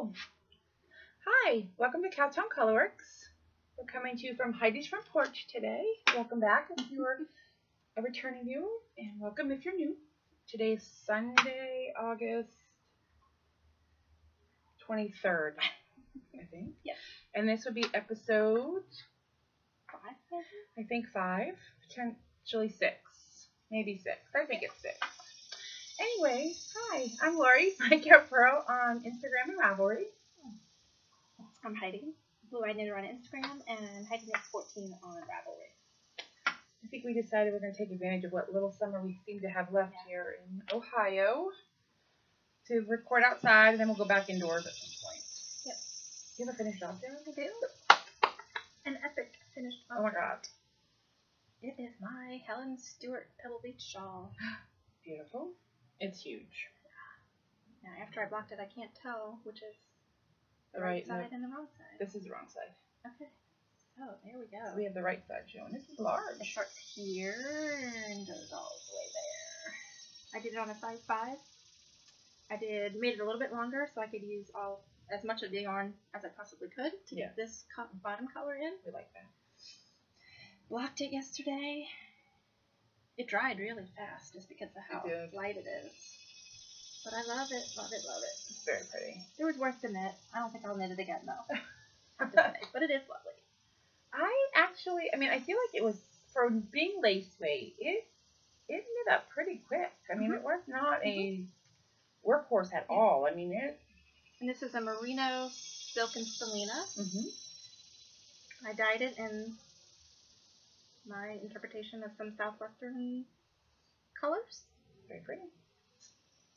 Oh, hi, welcome to Cowtown Colorworks. We're coming to you from Heidi's front porch today. Welcome back if you are a returning viewer, and welcome if you're new. Today is Sunday, August 23rd, I think. Yes. And this would be episode 5, I think 5, potentially 6, maybe 6. I think it's 6. Anyway, hi, I'm Lori, my cat Pearl on Instagram and Ravelry. I'm Heidi, Blue-Eyed Knitter on Instagram, and Heidi Knits 14 on Ravelry. I think we decided we're going to take advantage of what little summer we seem to have left here in Ohio to record outside, and then we'll go back indoors at some point. Yep. You have a finished object? I do. An epic finished object. Oh my god. It is my Helen Stewart Pebble Beach shawl. Beautiful. It's huge. Now, after I blocked it, I can't tell which is the Right right side and the wrong side. This is the wrong side. Okay. So, there we go. So we have the right side showing. This is large. It starts here and goes all the way there. I did it on a size 5. Made it a little bit longer so I could use as much of the yarn as I possibly could to get this bottom color in. We like that. Blocked it yesterday. It dried really fast just because of how light it is. But I love it, love it, love it. It's very pretty. It was worth the knit. I don't think I'll knit it again though. I have to say, but it is lovely. I feel like it was, for being lace weight, it knit up pretty quick. I mean, it was not a workhorse at all. I mean, it. And this is a merino silk and stellina. I dyed it in my interpretation of some southwestern colors. Very pretty.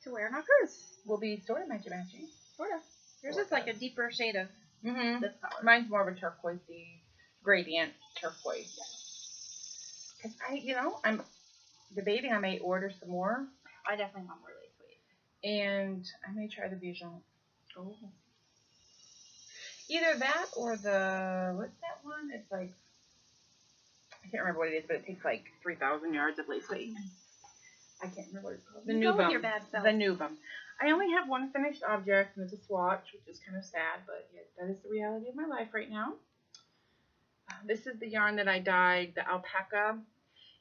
To wear on our cruise. Will be sort of matchy-matchy. Sort of. Yours is like a deeper shade of this color. Mine's more of a turquoisey, gradient turquoise. Because I'm debating I may order some more. I definitely want more lace weight. And I may try the Bijon. Oh. Either that or the, what's that one? It's like, I can't remember what it is, but it takes like 3,000 yards of lace weight. I can't remember what it's called. The Nubum. The Nubum. I only have one finished object, and it's a swatch, which is kind of sad, but that is the reality of my life right now. This is the yarn that I dyed, the alpaca,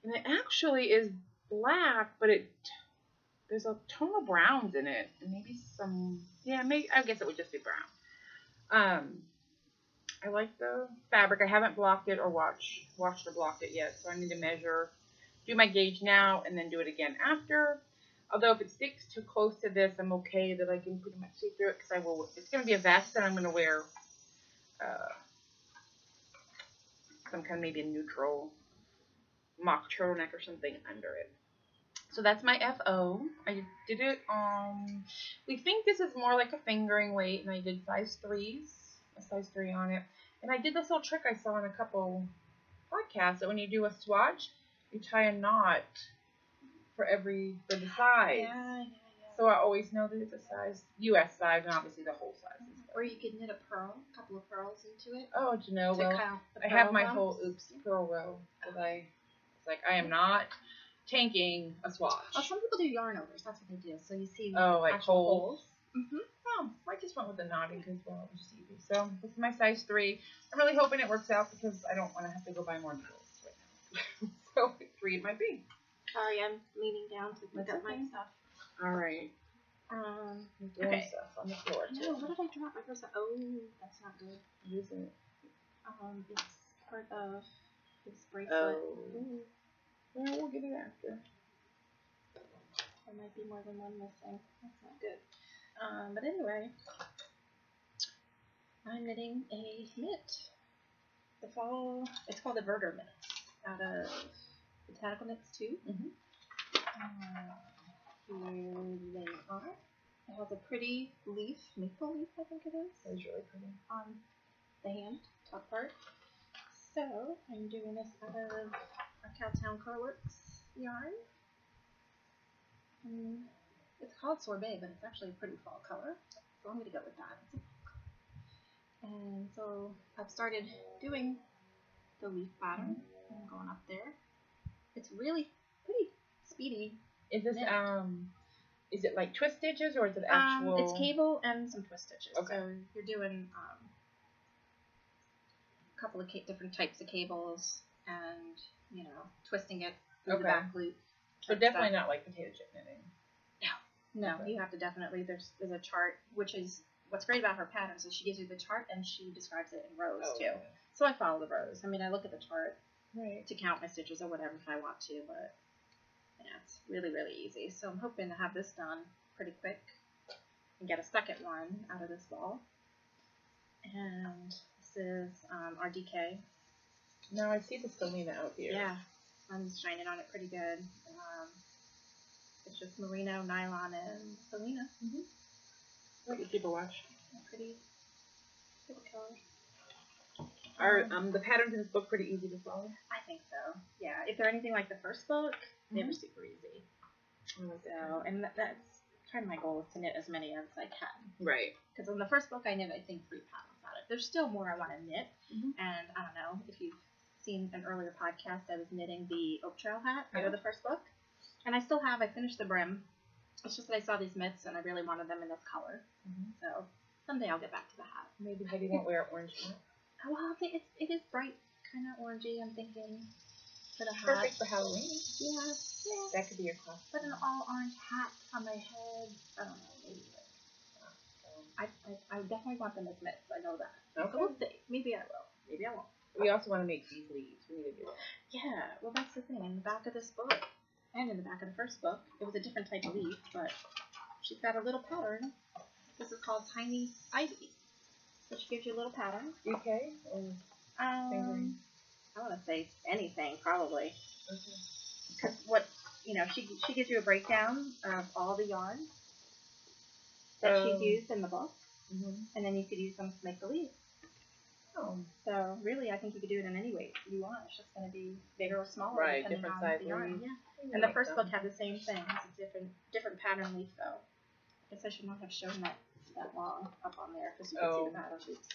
and it actually is black, but there's a tone of browns in it, and maybe some, I guess it would just be brown. I like the fabric. I haven't blocked it or washed or blocked it yet, so I need to measure, do my gauge now, and then do it again after. Although if it sticks too close to this, I'm okay that I can pretty much see through it, because it's going to be a vest, and I'm going to wear some kind of maybe a neutral mock turtleneck or something under it. So that's my FO. I did it on, we think this is more like a fingering weight, and I did a size 3 on it. And I did this little trick I saw in a couple podcasts, that when you do a swatch, you tie a knot for the size. Yeah. So I always know that it's a size, US size, and obviously the whole size. Or you could knit a couple of pearls into it. Oh, do you know, I have my whole pearl row, because I am not tanking a swatch. Oh, some people do yarn overs. That's what they do. So you see like actual holes. Oh, I just went with the knotting because, it was just easy. So this is my size 3. I'm really hoping it works out, because I don't want to have to go buy more needles right now. So 3 it might be. Sorry, I'm leaning down to pick up my stuff. All right. Okay. Stuff on the floor too. What did I drop? Oh, that's not good. What is it? It's part of this bracelet. Oh. Well, we'll get it after. There might be more than one missing. That's not good. But anyway, I'm knitting a knit. It's called the Verder Knit, out of Botanical Knits 2. Here they are. It has a pretty leaf, maple leaf, I think it is. It's really pretty. On the hand, top part. So, I'm doing this out of our Cowtown Colorworks yarn. It's called Sorbet, but it's actually a pretty fall color. So I'm going to go with that. And so I've started doing the leaf pattern. I'm going up there. It's really pretty speedy. Is this Is it like twist stitches or is it actual? It's cable and some twist stitches. Okay. So you're doing a couple of different types of cables and, you know, twisting it through the back loop. So definitely not like potato chip knitting. No, you have to definitely, there's a chart, which is, what's great about her patterns is she gives you the chart and she describes it in rows too. Okay. So I follow the rows. I mean, I look at the chart Right. to count my stitches or whatever if I want to, but yeah, it's really, really easy. So I'm hoping to have this done pretty quick and get a second one out of this ball. And this is our DK. Now I see the Selena out here. Yeah, sun's shining on it pretty good. It's just merino, nylon, and Selena. Let me keep a watch. Pretty colors. Are the patterns in this book pretty easy to follow? I think so. Yeah, if they're anything like the first book, they were super easy. So, and that's kind of my goal is to knit as many as I can. Right. Because in the first book, I knit, I think, 3 patterns out of it. There's still more I want to knit. And I don't know if you've seen an earlier podcast, I was knitting the Oak Trail hat out of the first book. And I finished the brim. It's just that I saw these mitts and I really wanted them in this color. So someday I'll get back to the hat. Maybe Heidi won't wear orange hat. Well, it is bright, kind of orangey, I'm thinking, for the hat. Perfect for Halloween. Yeah. That could be your costume. But an all orange hat on my head, I don't know, maybe I definitely want them as mitts, I know that. Okay. So we'll see. Maybe I will. Maybe I won't. We also want to make these leaves. We need to do that. Yeah, well that's the thing. In the back of this book, and in the back of the first book, it was a different type of leaf, but she's got a little pattern. This is called Tiny Ivy. So she gives you a little pattern. Okay. I want to say anything, probably. Okay. Because what, you know, she gives you a breakdown of all the yarns that she's used in the book, and then you could use them to make the leaves. Oh. So really, I think you could do it in any way you want. It's just going to be bigger or smaller, right? depending Different on size the yarn. leaves. Yeah. And the first book had the same thing. It's a different pattern leaf, though. I guess I should not have shown that long up on there because you could see the pattern. Oops.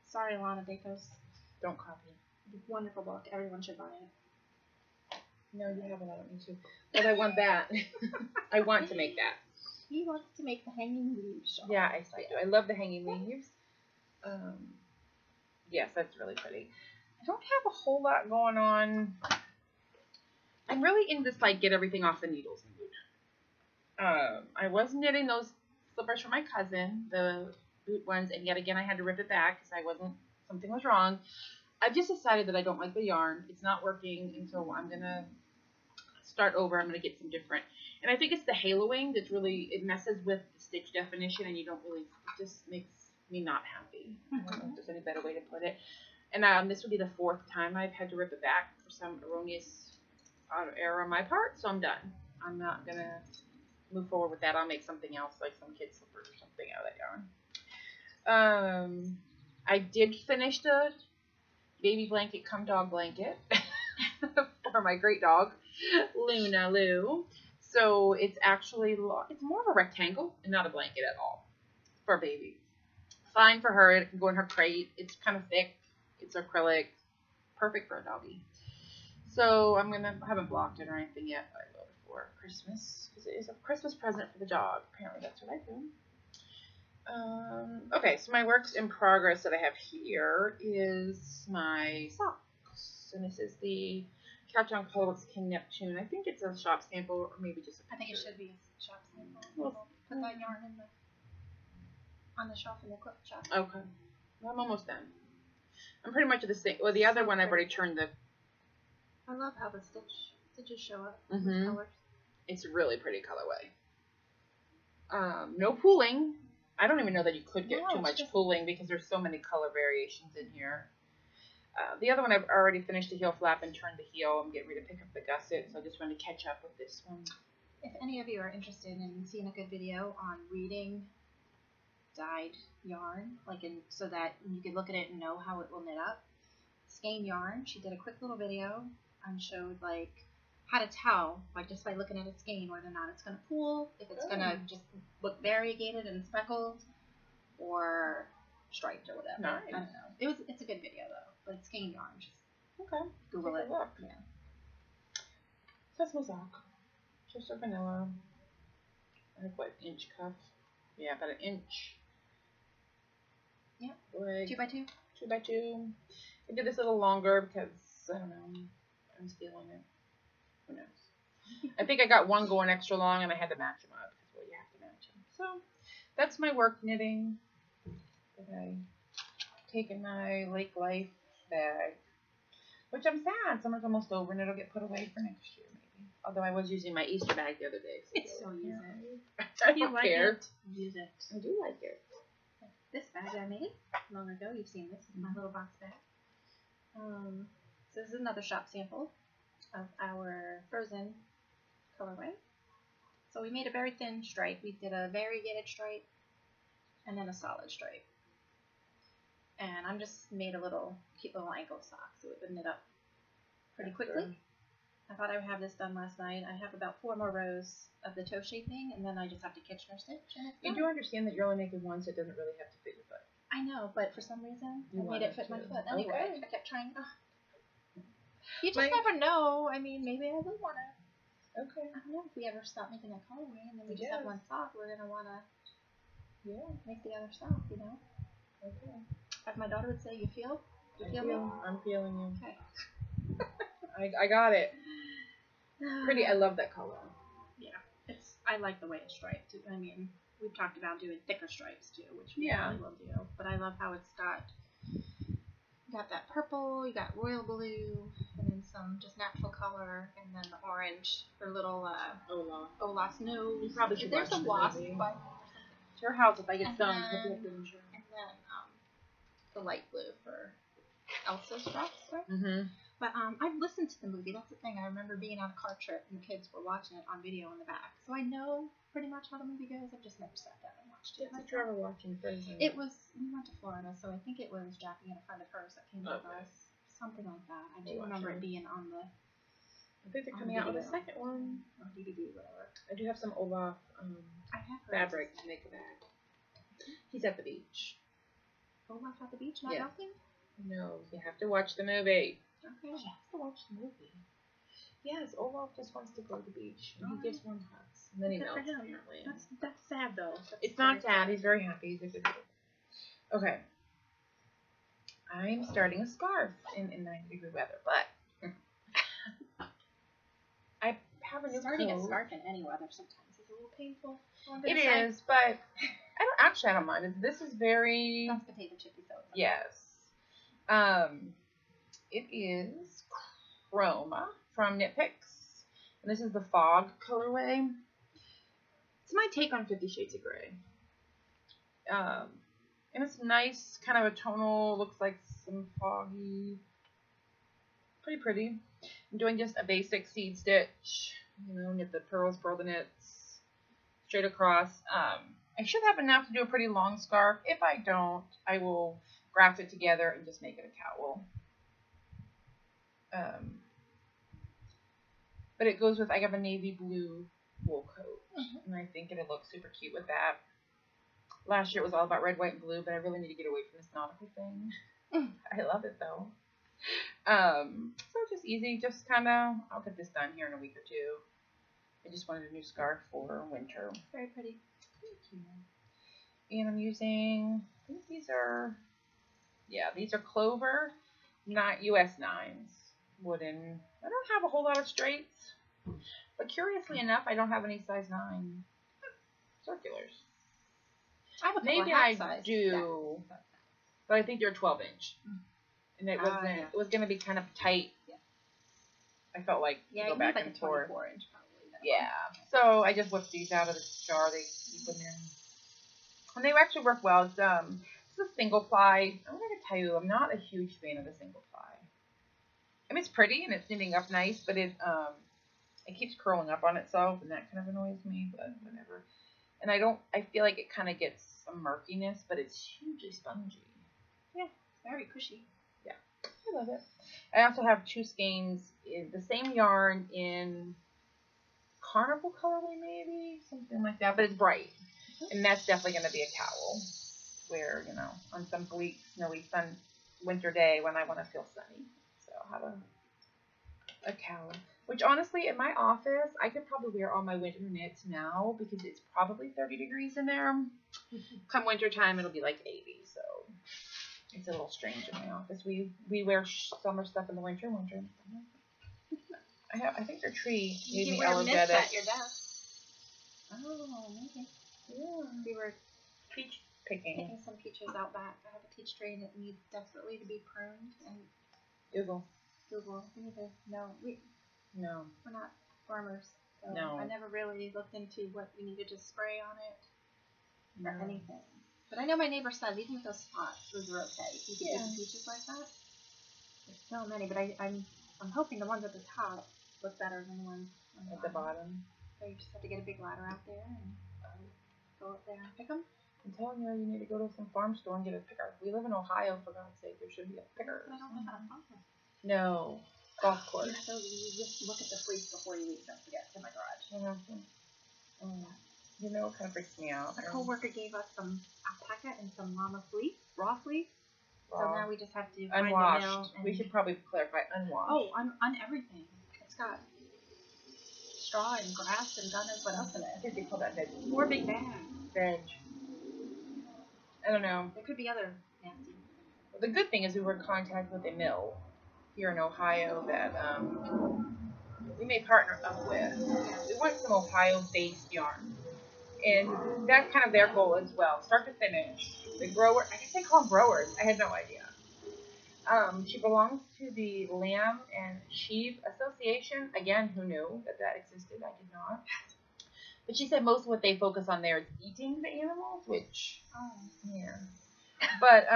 Sorry, Alana Dacos. Don't copy. Wonderful book. Everyone should buy it. No, you haven't. I don't need to. But I want that. I want to make that. He wants to make the hanging leaves shawl. Yeah, I do. I love the hanging leaves. Yes, that's really pretty. I don't have a whole lot going on. I'm really in this, like, get everything off the needles mood. I was knitting those slippers for my cousin, the boot ones, and yet again I had to rip it back because something was wrong. I've just decided that I don't like the yarn. It's not working, and so I'm going to start over. I'm going to get some different. And I think it's the haloing that's really, it messes with the stitch definition, and it just makes me not happy. I don't know if there's any better way to put it. And this will be the 4th time I've had to rip it back for some erroneous error on my part, so I'm done. I'm not going to move forward with that. I'll make something else, like some kid slippers or something out of that yarn. I did finish the baby blanket cum dog blanket for my great dog, Luna Lou. So it's actually, it's more of a rectangle and not a blanket at all for a baby. Fine for her. It can go in her crate. It's kind of thick. It's acrylic. Perfect for a doggy. So I haven't blocked it or anything yet, but I will before Christmas because it is a Christmas present for the dog. Apparently that's what I do. Okay, so my works in progress that I have here is my socks. And this is the Cowtown Colorworks King Neptune. I think it's a shop sample or maybe just a picture. I think it should be a shop sample. We'll put that yarn on the shelf in the clip shop. Okay. Well, I'm almost done. I'm pretty much at the same. Well, the other one I've already turned the. I love how the stitches show up with colors. It's a really pretty colorway. No pooling. I don't even know that you could get too much pooling because there's so many color variations in here. The other one I've already finished the heel flap and turned the heel. I'm getting ready to pick up the gusset, so I just want to catch up with this one. If any of you are interested in seeing a good video on reading dyed yarn, so that you could look at it and know how it will knit up, Skein Yarn, she did a quick little video and showed how to tell, just by looking at a skein, whether or not it's going to pool, if it's going to just look variegated and speckled, or striped or whatever. Nice. I don't know. It's a good video though, but it's Skein Yarn. Just Google it. Look. Yeah. That's my sock. Just a vanilla. like what, inch cuff? Yeah, about an inch. Yep. Like 2x2. 2x2. I did this a little longer because I don't know. I'm stealing it. Who knows? I think I got one going extra long, and I had to match them up because well, you have to match them. So that's my work knitting that I take in my Lake Life bag, which I'm sad. Summer's almost over, and it'll get put away for next year, maybe. Although I was using my Easter bag the other day. So So use it. I If you don't like care. it, use it. I do like it. This bag I made long ago. You've seen this. My little box bag. So this is another shop sample of our frozen colorway. So we made a very thin stripe. We did a variegated stripe and then a solid stripe. And I'm just made a little cute little ankle sock so it would knit up pretty quickly. I thought I would have this done last night. I have about 4 more rows of the toe shaping, and then I just have to Kitchener stitch, and it's You done. do understand that you're only making one, so it doesn't really have to fit your foot. I know, but for some reason, You I made it fit my to. foot. Anyway, Okay. I kept trying. You just never know. I mean, maybe I will want to. Okay. I don't know if we ever stop making that colorway, and then we just have one sock. We're gonna want to. Yeah. Make the other sock, you know. Okay. As my daughter would say, you feel? You feel me? I'm feeling you. Okay. I got it. Pretty. I love that color. Yeah, I like the way it's striped. I mean, we've talked about doing thicker stripes too, which we probably will do. But I love how it's got that purple, you got royal blue, and then some just natural color, and then the orange for little Olaf's nose. You probably should There's watch a the wasp, movie. but It's your house if I get and stung. then the light blue for Elsa's dress, right? Mm-hmm. But I've listened to the movie. That's the thing. I remember being on a car trip and the kids were watching it on video in the back. So I know pretty much how the movie goes. I've just never sat down and watched it. It's Trevor watching Frozen. It was, we went to Florida, so I think it was Jackie and a friend of hers that came with us. Something like that. I do remember it being on the. I think they're coming out with a second one. On DVD, whatever. I do have some Olaf I have heard fabric to make a bag. He's at the beach. Olaf at the beach, not melting? No, you have to watch the movie. Okay. You have to watch the movie. Yes, Olaf just wants to go to the beach, and he gives one hugs, and then he melts. Apparently. That's sad though. It's not sad. He's very happy. He's a good kid. Okay. I'm starting a scarf in 90-degree weather, but I have a new Starting coat. a scarf in any weather sometimes is a little painful. It is, but I don't mind. This is very. That's potato chippy, so it's Yes. It is Chroma from Knit Picks, and this is the Fog colorway. It's my take on 50 Shades of Grey. And it's nice, kind of a tonal, looks like some foggy, pretty. I'm doing just a basic seed stitch, knit the pearls, purl the knits, straight across. I should have enough to do a pretty long scarf. If I don't, I will graft it together and just make it a cowl. But it goes with, I have a navy blue wool coat, and I think it'll look super cute with that. Last year it was all about red, white, and blue, but I really need to get away from this nautical thing. I love it though. So just easy, just kind of, I'll get this done here in a week or two. I just wanted a new scarf for winter. very pretty. Thank you. And I'm using, I think these are Clover, not US 9s. Wooden. I don't have a whole lot of straights, but curiously enough, I don't have any size 9 circulars. I have a Maybe I do, but I think they're 12-inch, and it wasn't. It was going to be kind of tight. Yeah. I felt like go back and forth. 24-inch probably. Yeah. So I just whipped these out of the jar. They keep them in, and they actually work well. It's a single ply. I'm going to tell you, I'm not a huge fan of the single ply. I mean, it's pretty and it's knitting up nice, but it keeps curling up on itself, and that kind of annoys me. But whatever. And I feel like it kind of gets some murkiness, but it's hugely spongy. Yeah, very cushy. Yeah, I love it. I also have 2 skeins in the same yarn in Carnival colorway, maybe something like that, but it's bright, and that's definitely going to be a cowl. Where on some bleak, snowy, winter day when I want to feel sunny, so I'll have a cowl. Which honestly, in my office, I could probably wear all my winter knits now because it's probably 30 degrees in there. Come winter time, it'll be like 80. So it's a little strange in my office. We wear summer stuff in the winter. I think their tree made me elevated. At your desk. Oh, maybe. Yeah. We were peach picking some peaches out back. I have a peach tree that needs desperately to be pruned and Google. We need to know. No. We're not farmers. So No. I never really looked into what we needed to spray on it or anything. But I know my neighbor said even with those spots, those are okay. You can get some peaches like that. There's so many, but I'm hoping the ones at the top look better than the ones on the bottom. So you just have to get a big ladder out there and go up there and pick them. I'm telling you, you need to go to some farm store and get a picker. We live in Ohio, for God's sake. There should be a picker. But I don't live on a farm. No. Golf course. So you just look at the fleece before you leave. Don't forget. It's in my garage. You know, it kind of freaks me out. A coworker gave us some alpaca and some llama fleece, raw fleece. So now we just have to find the mill. We should probably clarify unwashed. Oh, on everything. It's got straw and grass and God knows what else in it. I think they call that veg. 4 big bags. Veg. I don't know. There could be other nasty. Well, the good thing is we were in contact with a mill here in Ohio that we may partner up with. We want some Ohio-based yarn. And that's kind of their goal as well, start to finish. The grower, I guess they call them growers. I had no idea. She belongs to the Lamb and Sheep Association. Again, who knew that existed? I did not. But she said most of what they focus on there is eating the animals, which, yeah. But,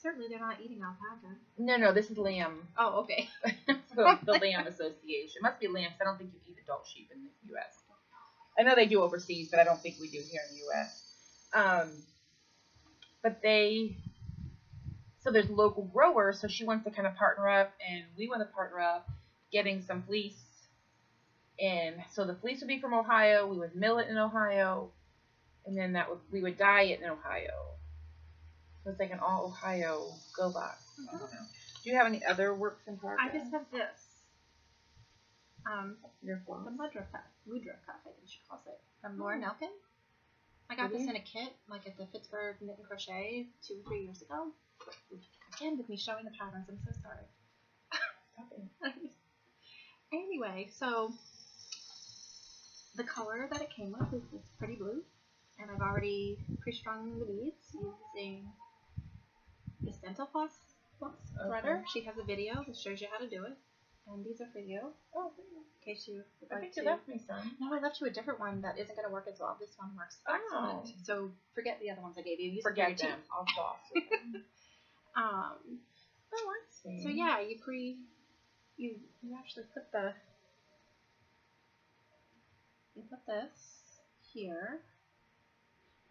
certainly they're not eating alpaca. No, this is lamb. Oh, okay. So the Lamb Association. It must be lamb, because I don't think you eat adult sheep in the U.S. I know they do overseas, but I don't think we do here in the U.S. But so there's local growers, so she wants to kind of partner up, and we want to partner up getting some fleece. And so the fleece would be from Ohio, we would mill it in Ohio, and then we would dye it in Ohio. So it's like an all Ohio go box. I don't know. Do you have any other works in progress? I just have this. Your floss? The mudra cuff, I think she calls it, from Lauren Elkin. I got this in a kit, like at the Pittsburgh Knit and Crochet 2 or 3 years ago. Again, with me showing the patterns, I'm so sorry. Anyway, so the color that it came with is this pretty blue, and I've already pre-strung the beads using the Dental Floss threader. She has a video that shows you how to do it, and these are for you. Oh, in case you would like to. You left me some. No, I left you a different one that isn't going to work as well. This one works excellent. So forget the other ones I gave you. Forget them. I'll toss them. Oh, I see. So yeah, you actually put this here.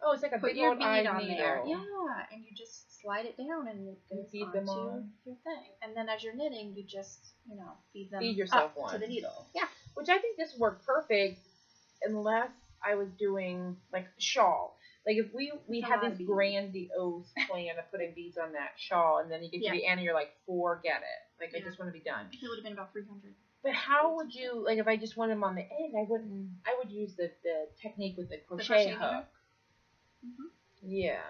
Oh, it's like a big old bead on needle. there. Yeah, and you just slide it down and it goes feed them on your thing. And then as you're knitting, you just feed yourself up to the needle. Yeah, which I think this worked perfect, unless I was doing like a shawl. Like if we had this grandiose plan of putting beads on that shawl, and then you get to the end, and you're like, forget it. Like I just want to be done. It would have been about 300. But how would you, like if I just wanted them on the end, I would use the technique with the crochet hook. Mm-hmm. Yeah.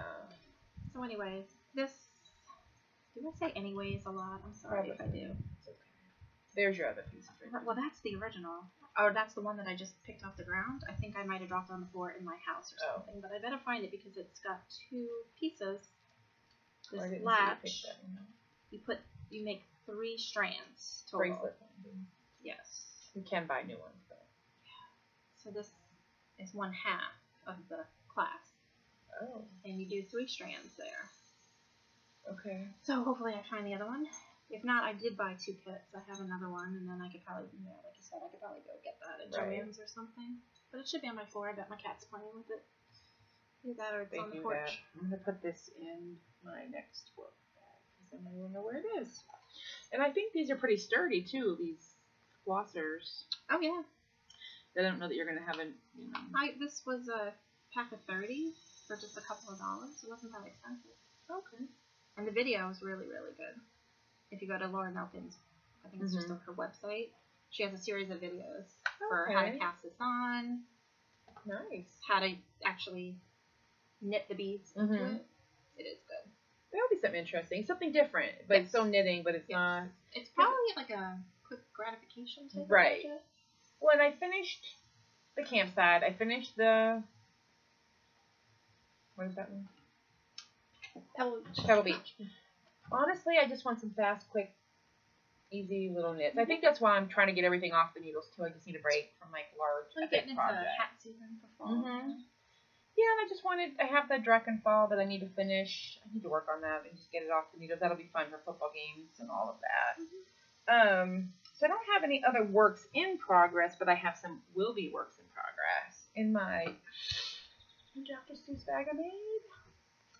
So anyways, do I say anyways a lot? I'm sorry if I do. It's okay. There's your other piece. Well, that's the original. Or that's the one that I just picked off the ground. I think I might have dropped it on the floor in my house or something. But I better find it because it's got 2 pieces. This latch. You make 3 strands total. Bracelet. Yes. You can buy new ones though. Yeah. So this is 1/2 of the clasp. Oh. And you do 3 strands there. Okay. So hopefully I find the other one. If not, I did buy 2 kits. I have another one, and then I could probably, like I said, I could probably go get that at Joann's or something. But it should be on my floor. I bet my cat's playing with it. Either that or it's on the porch. I'm going to put this in my next work bag, because then I will know where it is. And I think these are pretty sturdy, too, these flossers. Oh, yeah. I don't know that you're going to have a, This was a pack of 30 for just a couple of dollars. It wasn't that expensive. Okay. And the video is really, really good. If you go to Lauren Elkin's, I think it's just on her website, She has a series of videos for how to cast this on. Nice. How to actually knit the beads into it. It is good. That'll be something interesting. Something different. But it's still knitting, but it's not. It's probably like a quick gratification type of project. Right. When I finished the campsite, I finished the... What is that one? Pebble Beach. Honestly, I just want some fast, quick, easy little knits. I think that's why I'm trying to get everything off the needles too. I just need a break from like large getting projects. Into hat season for fall. Yeah, and I have the Draken Fall that I need to finish. I need to work on that and just get it off the needles. That'll be fun for football games and all of that. So I don't have any other works in progress, but I have some will be works in progress in my Dr. Seuss bag I made.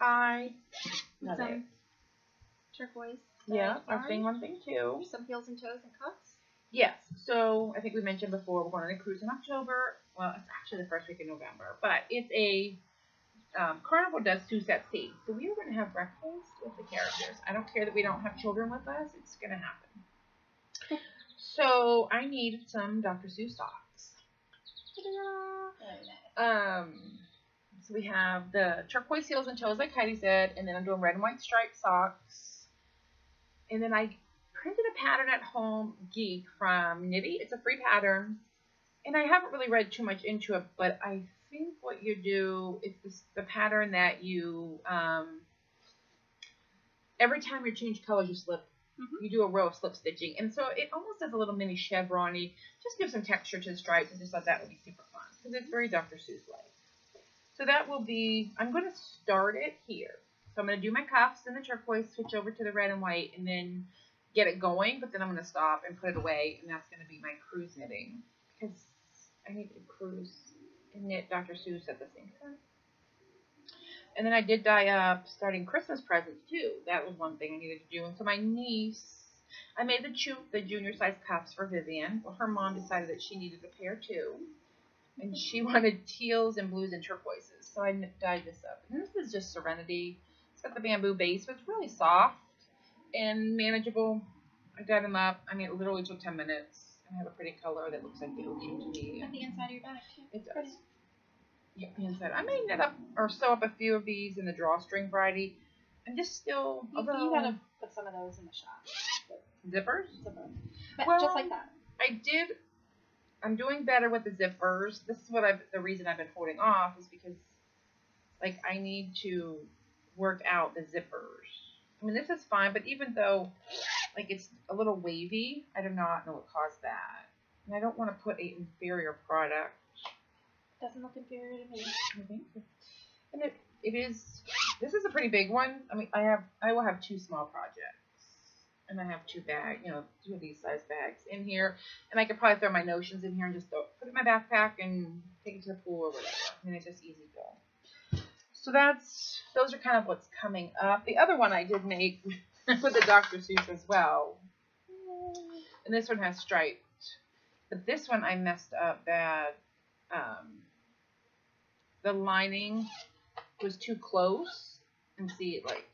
I love it. Turquoise. Yeah, I've seen one thing too. Some heels and toes and cuffs. Yes. So I think we mentioned before we're going on a cruise in October. Well, it's actually the first week in November, but it's a Carnival does Seuss at Sea. So we are going to have breakfast with the characters. I don't care that we don't have children with us. It's going to happen. So I need some Dr. Seuss socks. So we have the turquoise heels and toes, like Heidi said, and then I'm doing red and white striped socks. And then I printed a pattern at home, Geek, from Knitty. It's a free pattern. And I haven't really read too much into it, but I think what you do is the pattern that you, every time you change colors, you slip. You do a row of slip stitching. And so it almost does a little mini chevron-y. Just give some texture to the stripes. I just thought that would be super fun because it's very Dr. Seuss-like. So that will be, I'm going to start it here. So I'm going to do my cuffs and the turquoise, switch over to the red and white, and then get it going. But then I'm going to stop and put it away, and that's going to be my cruise knitting. Because I need to cruise and knit Dr. Seuss at the same time. And then I did dye up starting Christmas presents, too. That was one thing I needed to do. And so my niece, I made the junior size cuffs for Vivian. Well, her mom decided that she needed a pair, too. And she wanted teals and blues and turquoises. So I dyed this up. And this is just Serenity. It's got the bamboo base, but it's really soft and manageable. I dyed them up. I mean, it literally took 10 minutes. And I have a pretty color that looks like the ocean to me. Got the inside of your bag, too. It does. Yeah, the inside. I may knit up or sew up a few of these in the drawstring variety. I'm just still... You gotta put some of those in the shop. Zippers? Zippers. But just like that. I'm doing better with the zippers. This is the reason I've been holding off is because, like, I need to work out the zippers. I mean, this is fine, but even though, like, it's a little wavy, I do not know what caused that. And I don't want to put an inferior product. Doesn't look inferior to me. I think so. And it is, this is a pretty big one. I mean, I will have 2 small projects. And I have 2 of these size bags in here. And I could probably throw my notions in here and just put it in my backpack and take it to the pool or whatever. I mean, it's just easy go. So those are kind of what's coming up. The other one I did make with the Dr. Seuss as well. And this one has striped. But this one I messed up bad. The lining was too close. And see, like...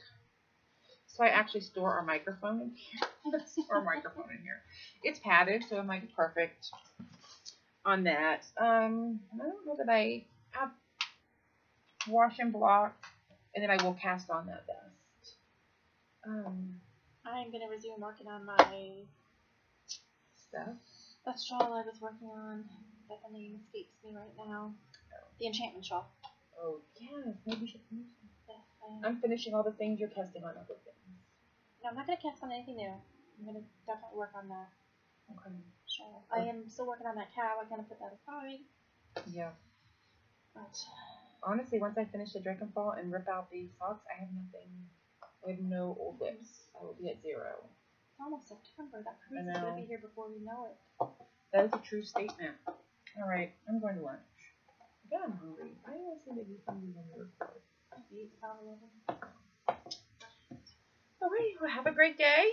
So I actually store our microphone in here. It's padded, so I'm like perfect on that. I don't know that I have wash and block, and then I will cast on that dust. I'm gonna resume working on my stuff. That shawl I was working on, but the name escapes me right now. The enchantment shawl. Oh yes, maybe we should finish it. I'm finishing all the things you're casting on other things. No, I'm not going to cast on anything new. I'm going to definitely work on that. Okay. Sure. I am still working on that cow. I'm going to put that aside. Yeah. But honestly, once I finish the Drakenfall and rip out these socks, I have nothing. I have no old lips. I will be at 0. It's almost September. That cruise is going to be here before we know it. That is a true statement. All right. I'm going to lunch. Again, I'm hungry. I always seem to be hungry when we record. I eat about 11. All right, well, have a great day.